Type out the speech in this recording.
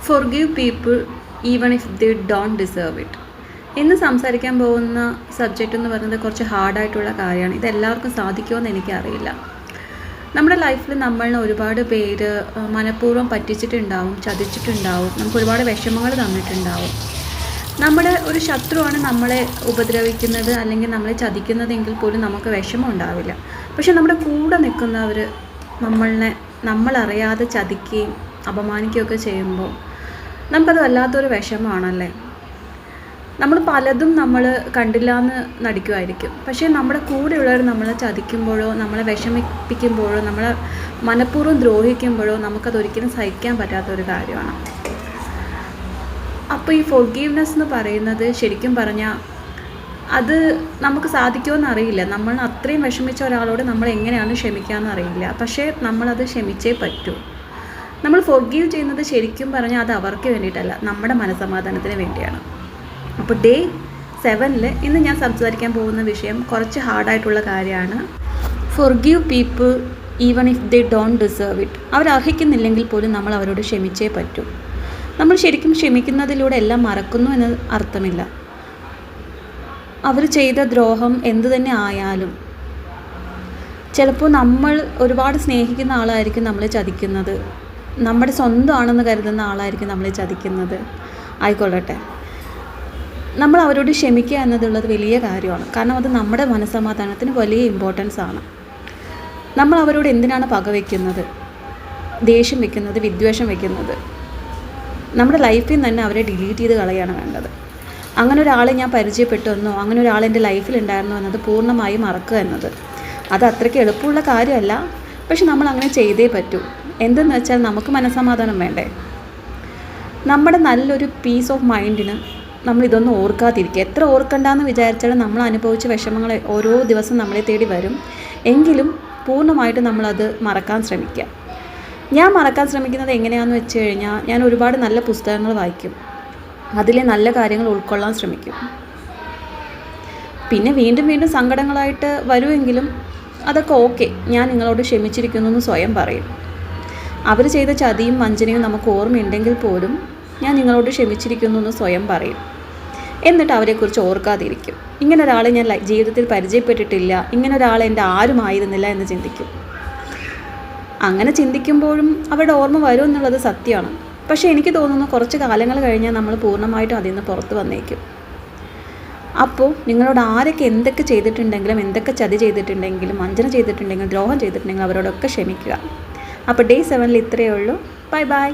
Forgive people even if they don't deserve it. ഇന്ന് സംസാരിക്കാൻ പോകുന്ന സബ്ജക്റ്റ് എന്ന് പറയുന്നത് കുറച്ച് ഹാർഡായിട്ടുള്ള കാര്യമാണ്. ഇതെല്ലാവർക്കും സാധിക്കുമെന്ന് എനിക്കറിയില്ല. നമ്മുടെ ലൈഫിൽ നമ്മളിനെ ഒരുപാട് പേര് മനഃപൂർവ്വം പറ്റിച്ചിട്ടുണ്ടാവും, ചതിച്ചിട്ടുണ്ടാവും, നമുക്ക് ഒരുപാട് വിഷമങ്ങൾ തന്നിട്ടുണ്ടാവും. നമ്മുടെ ഒരു ശത്രുവാണ് നമ്മളെ ഉപദ്രവിക്കുന്നത് അല്ലെങ്കിൽ നമ്മളെ ചതിക്കുന്നതെങ്കിൽ പോലും നമുക്ക് വിഷമം ഉണ്ടാവില്ല. പക്ഷെ നമ്മുടെ കൂടെ നിൽക്കുന്നവർ നമ്മളറിയാതെ ചതിക്കുകയും അപമാനിക്കുകയൊക്കെ ചെയ്യുമ്പോൾ നമുക്കത് വല്ലാത്തൊരു വിഷമമാണല്ലേ. നമ്മൾ പലതും കണ്ടില്ല എന്ന് നടിക്കുമായിരിക്കും. പക്ഷേ നമ്മുടെ കൂടെയുള്ളവർ നമ്മളെ ചതിക്കുമ്പോഴോ നമ്മളെ വിഷമിപ്പിക്കുമ്പോഴോ നമ്മളെ മനഃപൂർവ്വം ദ്രോഹിക്കുമ്പോഴോ നമുക്കതൊരിക്കലും സഹിക്കാൻ പറ്റാത്തൊരു കാര്യമാണ്. അപ്പോൾ ഈ ഫോർഗീവ്നെസ് എന്ന് പറയുന്നത് ശരിക്കും പറഞ്ഞാൽ അത് നമുക്ക് സാധിക്കുമെന്ന് അറിയില്ല. നമ്മൾ അത്രയും വിഷമിച്ച ഒരാളോട് നമ്മൾ എങ്ങനെയാണ് ക്ഷമിക്കാമെന്ന് അറിയില്ല. പക്ഷേ നമ്മളത് ക്ഷമിച്ചേ പറ്റൂ. നമ്മൾ ഫോർഗീവ് ചെയ്യുന്നത് ശരിക്കും പറഞ്ഞാൽ അത് അവർക്ക് വേണ്ടിയിട്ടല്ല, നമ്മുടെ മനസ്സമാധാനത്തിന് വേണ്ടിയാണ്. അപ്പോൾ ഡേ 7 ഇന്ന് ഞാൻ സംസാരിക്കാൻ പോകുന്ന വിഷയം കുറച്ച് ഹാർഡായിട്ടുള്ള കാര്യമാണ്. Forgive people even if they don't deserve it. അവർ അർഹിക്കുന്നില്ലെങ്കിൽ പോലും നമ്മൾ അവരോട് ക്ഷമിച്ചേ പറ്റൂ. നമ്മൾ ശരിക്കും ക്ഷമിക്കുന്നതിലൂടെ എല്ലാം മറക്കുന്നു എന്ന് അർത്ഥമില്ല. അവർ ചെയ്ത ദ്രോഹം എന്തു തന്നെ ആയാലും ചിലപ്പോൾ നമ്മൾ ഒരുപാട് സ്നേഹിക്കുന്ന ആളായിരിക്കും നമ്മളെ ചതിക്കുന്നത്, നമ്മുടെ സ്വന്തമാണെന്ന് കരുതുന്ന ആളായിരിക്കും നമ്മളെ ചതിക്കുന്നത്. ആയിക്കൊള്ളട്ടെ, നമ്മൾ അവരോട് ക്ഷമിക്കുക എന്നതുള്ളത് വലിയ കാര്യമാണ്. കാരണം അത് നമ്മുടെ മനസ്സമാധാനത്തിന് വലിയ ഇമ്പോർട്ടൻസ് ആണ്. നമ്മൾ അവരോട് എന്തിനാണ് പക വയ്ക്കുന്നത്, ദേഷ്യം വയ്ക്കുന്നത്, വിദ്വേഷം വയ്ക്കുന്നത്? നമ്മുടെ ലൈഫിൽ നിന്ന് തന്നെ അവരെ ഡിലീറ്റ് ചെയ്ത് കളയാണ് വേണ്ടത്. അങ്ങനെ ഒരാളെ ഞാൻ പരിചയപ്പെട്ടെന്നോ അങ്ങനെ ഒരാൾ എൻ്റെ ലൈഫിലുണ്ടായിരുന്നോ എന്നത് പൂർണ്ണമായും മറക്കുക എന്നത് അത് അത്രയ്ക്ക് എളുപ്പമുള്ള കാര്യമല്ല. പക്ഷെ നമ്മൾ അങ്ങനെ ചെയ്തേ പറ്റൂ. എന്തെന്ന് വെച്ചാൽ നമുക്ക് മനസ്സമാധാനം വേണ്ടേ. നമ്മുടെ നല്ലൊരു പീസ് ഓഫ് മൈൻഡിന് നമ്മളിതൊന്നും ഓർക്കാതിരിക്കുക. എത്ര ഓർക്കണ്ടെന്ന് വിചാരിച്ചാലും നമ്മൾ അനുഭവിച്ച വിഷമങ്ങൾ ഓരോ ദിവസം നമ്മളെ തേടി വരും. എങ്കിലും പൂർണ്ണമായിട്ട് നമ്മളത് മറക്കാൻ ശ്രമിക്കുക. ഞാൻ മറക്കാൻ ശ്രമിക്കുന്നത് എങ്ങനെയാണെന്ന് വെച്ച് കഴിഞ്ഞാൽ ഞാൻ ഒരുപാട് നല്ല പുസ്തകങ്ങൾ വായിക്കും, അതിലെ നല്ല കാര്യങ്ങൾ ഉൾക്കൊള്ളാൻ ശ്രമിക്കും. പിന്നെ വീണ്ടും വീണ്ടും സങ്കടങ്ങളായിട്ട് വരുമെങ്കിലും അതൊക്കെ ഓക്കെ, ഞാൻ നിങ്ങളോട് ക്ഷമിച്ചിരിക്കുന്നു എന്ന് സ്വയം പറയും. അവർ ചെയ്ത ചതിയും വഞ്ചനയും നമുക്ക് ഓർമ്മയുണ്ടെങ്കിൽ പോലും ഞാൻ നിങ്ങളോട് ക്ഷമിച്ചിരിക്കുന്നു എന്ന് സ്വയം പറയും. എന്നിട്ട് അവരെക്കുറിച്ച് ഓർക്കാതിരിക്കും. ഇങ്ങനെ ഒരാളെ ഞാൻ ജീവിതത്തിൽ പരിചയപ്പെട്ടിട്ടില്ല, ഇങ്ങനെ ഒരാൾ എൻ്റെ ആരുമായിരുന്നില്ല എന്ന് ചിന്തിക്കും. അങ്ങനെ ചിന്തിക്കുമ്പോഴും അവരുടെ ഓർമ്മ വരും എന്നുള്ളത് സത്യമാണ്. പക്ഷേ എനിക്ക് തോന്നുന്നു കുറച്ച് കാലങ്ങൾ കഴിഞ്ഞാൽ നമ്മൾ പൂർണ്ണമായിട്ടും അതിൽ നിന്ന് പുറത്ത് വന്നേക്കും. അപ്പോൾ നിങ്ങളോട് ആരൊക്കെ എന്തൊക്കെ ചെയ്തിട്ടുണ്ടെങ്കിലും, എന്തൊക്കെ ചതി ചെയ്തിട്ടുണ്ടെങ്കിലും, വഞ്ചന ചെയ്തിട്ടുണ്ടെങ്കിലും, ദ്രോഹം ചെയ്തിട്ടുണ്ടെങ്കിലും അവരോടൊക്കെ ക്ഷമിക്കുക. അപ്പോൾ ഡേ 7 ഇത്രയേ ഉള്ളൂ. Bye bye.